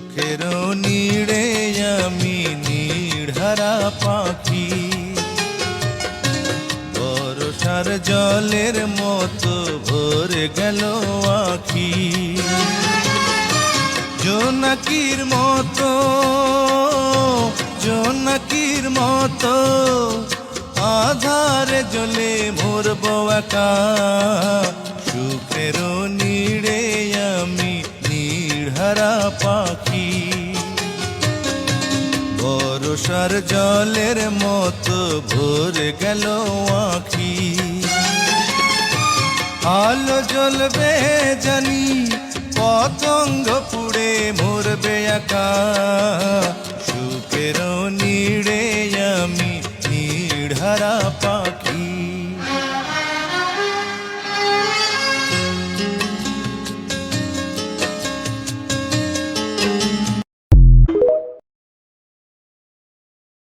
সুখের নীড়ে আমি নির্হারা পাখি, বর্ষার জলের মতো ভরে গেল আখি। জোনাকির মতো, জোনাকির মতো আধারে জ্বলে মরব একা। সুখের নীড়ে আমি নির্হারা পাখি, বর্ষার জলের মতো ভরে গেল আখি। আলো জ্বলবে জানি, পতঙ্গ পুড়ে মরবে একা। সুখের নীড়ে আমি নির্হারা পাখি।